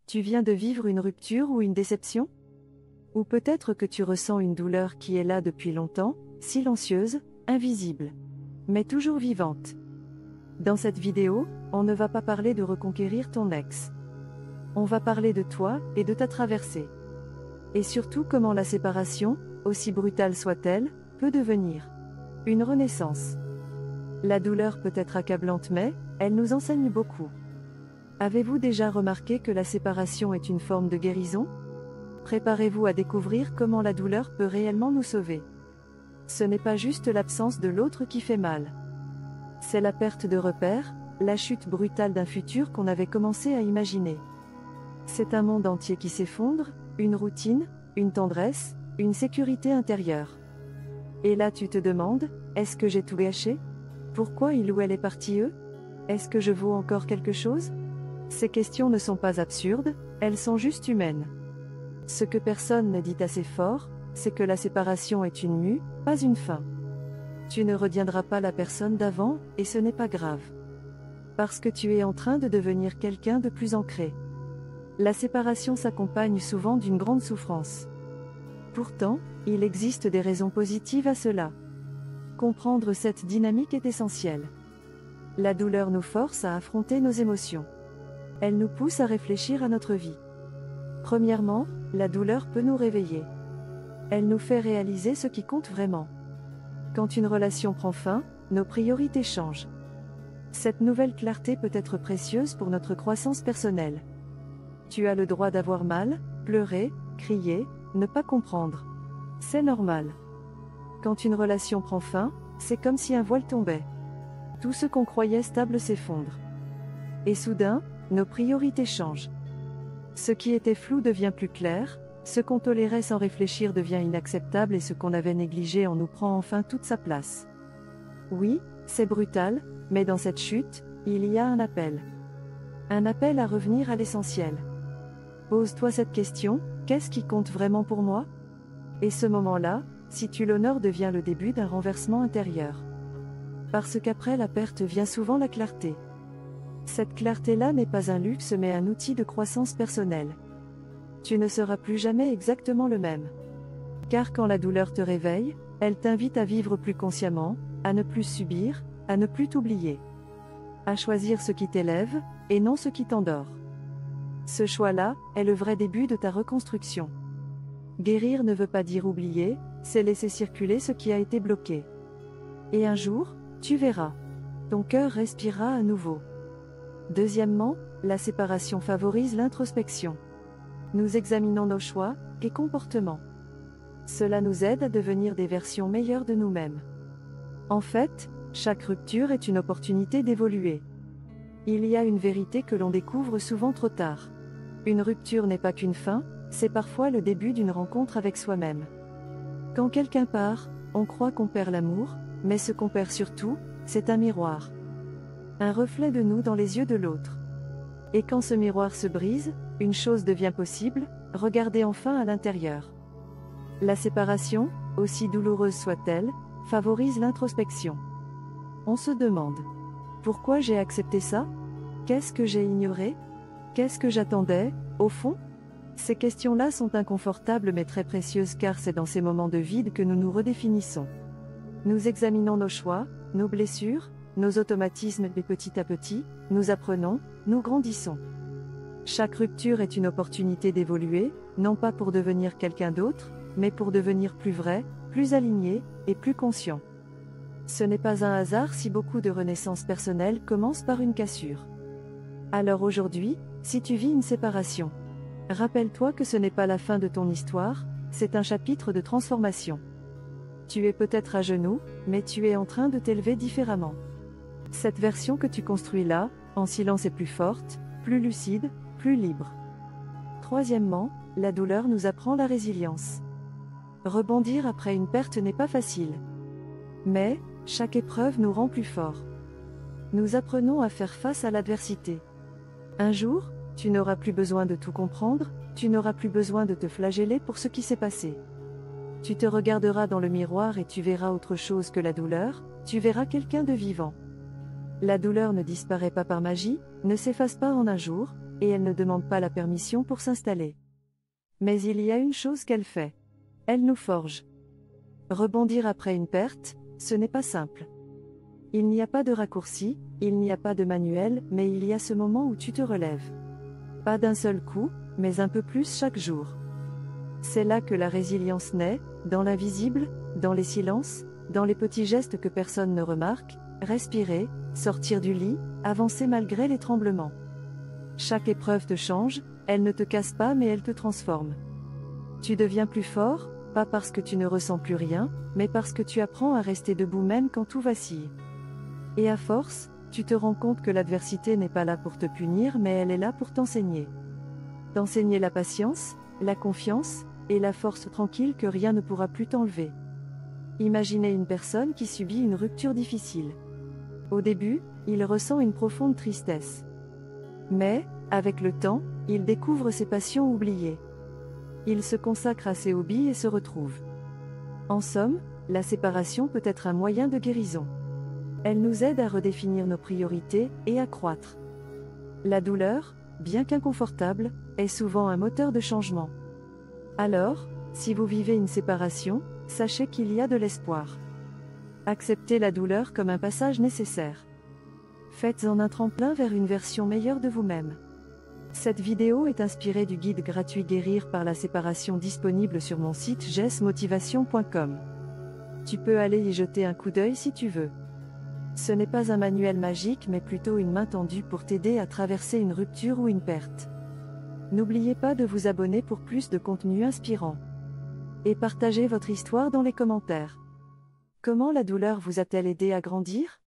Tu viens de vivre une rupture ou une déception? Ou peut-être que tu ressens une douleur qui est là depuis longtemps, silencieuse, invisible, mais toujours vivante. Dans cette vidéo, on ne va pas parler de reconquérir ton ex. On va parler de toi et de ta traversée. Et surtout comment la séparation, aussi brutale soit-elle, peut devenir une renaissance. La douleur peut être accablante mais, elle nous enseigne beaucoup. Avez-vous déjà remarqué que la séparation est une forme de guérison? Préparez-vous à découvrir comment la douleur peut réellement nous sauver. Ce n'est pas juste l'absence de l'autre qui fait mal. C'est la perte de repères, la chute brutale d'un futur qu'on avait commencé à imaginer. C'est un monde entier qui s'effondre, une routine, une tendresse, une sécurité intérieure. Et là tu te demandes, est-ce que j'ai tout gâché? Pourquoi il ou elle est parti eux? Est-ce que je vaux encore quelque chose? Ces questions ne sont pas absurdes, elles sont juste humaines. Ce que personne ne dit assez fort, c'est que la séparation est une mue, pas une fin. Tu ne redeviendras pas la personne d'avant, et ce n'est pas grave. Parce que tu es en train de devenir quelqu'un de plus ancré. La séparation s'accompagne souvent d'une grande souffrance. Pourtant, il existe des raisons positives à cela. Comprendre cette dynamique est essentiel. La douleur nous force à affronter nos émotions. Elle nous pousse à réfléchir à notre vie. Premièrement, la douleur peut nous réveiller. Elle nous fait réaliser ce qui compte vraiment. Quand une relation prend fin, nos priorités changent. Cette nouvelle clarté peut être précieuse pour notre croissance personnelle. Tu as le droit d'avoir mal, pleurer, crier, ne pas comprendre. C'est normal. Quand une relation prend fin, c'est comme si un voile tombait. Tout ce qu'on croyait stable s'effondre. Et soudain, nos priorités changent. Ce qui était flou devient plus clair, ce qu'on tolérait sans réfléchir devient inacceptable et ce qu'on avait négligé en nous prend enfin toute sa place. Oui, c'est brutal, mais dans cette chute, il y a un appel. Un appel à revenir à l'essentiel. Pose-toi cette question, qu'est-ce qui compte vraiment pour moi? Et ce moment-là, si tu l'honores, devient le début d'un renversement intérieur. Parce qu'après la perte vient souvent la clarté. Cette clarté-là n'est pas un luxe mais un outil de croissance personnelle. Tu ne seras plus jamais exactement le même. Car quand la douleur te réveille, elle t'invite à vivre plus consciemment, à ne plus subir, à ne plus t'oublier. À choisir ce qui t'élève, et non ce qui t'endort. Ce choix-là, est le vrai début de ta reconstruction. Guérir ne veut pas dire oublier, c'est laisser circuler ce qui a été bloqué. Et un jour, tu verras. Ton cœur respirera à nouveau. Deuxièmement, la séparation favorise l'introspection. Nous examinons nos choix et comportements. Cela nous aide à devenir des versions meilleures de nous-mêmes. En fait, chaque rupture est une opportunité d'évoluer. Il y a une vérité que l'on découvre souvent trop tard. Une rupture n'est pas qu'une fin, c'est parfois le début d'une rencontre avec soi-même. Quand quelqu'un part, on croit qu'on perd l'amour, mais ce qu'on perd surtout, c'est un miroir. Un reflet de nous dans les yeux de l'autre. Et quand ce miroir se brise, une chose devient possible, regardez enfin à l'intérieur. La séparation, aussi douloureuse soit-elle, favorise l'introspection. On se demande. Pourquoi j'ai accepté ça? Qu'est-ce que j'ai ignoré? Qu'est-ce que j'attendais, au fond? Ces questions-là sont inconfortables mais très précieuses car c'est dans ces moments de vide que nous nous redéfinissons. Nous examinons nos choix, nos blessures, nos automatismes et petit à petit, nous apprenons, nous grandissons. Chaque rupture est une opportunité d'évoluer, non pas pour devenir quelqu'un d'autre, mais pour devenir plus vrai, plus aligné, et plus conscient. Ce n'est pas un hasard si beaucoup de renaissances personnelles commencent par une cassure. Alors aujourd'hui, si tu vis une séparation, rappelle-toi que ce n'est pas la fin de ton histoire, c'est un chapitre de transformation. Tu es peut-être à genoux, mais tu es en train de t'élever différemment. Cette version que tu construis là, en silence est plus forte, plus lucide, plus libre. Troisièmement, la douleur nous apprend la résilience. Rebondir après une perte n'est pas facile. Mais, chaque épreuve nous rend plus forts. Nous apprenons à faire face à l'adversité. Un jour, tu n'auras plus besoin de tout comprendre, tu n'auras plus besoin de te flageller pour ce qui s'est passé. Tu te regarderas dans le miroir et tu verras autre chose que la douleur, tu verras quelqu'un de vivant. La douleur ne disparaît pas par magie, ne s'efface pas en un jour, et elle ne demande pas la permission pour s'installer. Mais il y a une chose qu'elle fait. Elle nous forge. Rebondir après une perte, ce n'est pas simple. Il n'y a pas de raccourci, il n'y a pas de manuel, mais il y a ce moment où tu te relèves. Pas d'un seul coup, mais un peu plus chaque jour. C'est là que la résilience naît, dans l'invisible, dans les silences, dans les petits gestes que personne ne remarque, respirer, sortir du lit, avancer malgré les tremblements. Chaque épreuve te change, elle ne te casse pas mais elle te transforme. Tu deviens plus fort, pas parce que tu ne ressens plus rien, mais parce que tu apprends à rester debout même quand tout vacille. Et à force, tu te rends compte que l'adversité n'est pas là pour te punir mais elle est là pour t'enseigner. T'enseigner la patience, la confiance, et la force tranquille que rien ne pourra plus t'enlever. Imaginez une personne qui subit une rupture difficile. Au début, il ressent une profonde tristesse. Mais, avec le temps, il découvre ses passions oubliées. Il se consacre à ses hobbies et se retrouve. En somme, la séparation peut être un moyen de guérison. Elle nous aide à redéfinir nos priorités et à croître. La douleur, bien qu'inconfortable, est souvent un moteur de changement. Alors, si vous vivez une séparation, sachez qu'il y a de l'espoir. Acceptez la douleur comme un passage nécessaire. Faites-en un tremplin vers une version meilleure de vous-même. Cette vidéo est inspirée du guide gratuit Guérir par la séparation disponible sur mon site jessmotivation.com. Tu peux aller y jeter un coup d'œil si tu veux. Ce n'est pas un manuel magique mais plutôt une main tendue pour t'aider à traverser une rupture ou une perte. N'oubliez pas de vous abonner pour plus de contenu inspirant. Et partagez votre histoire dans les commentaires. Comment la douleur vous a-t-elle aidé à grandir ?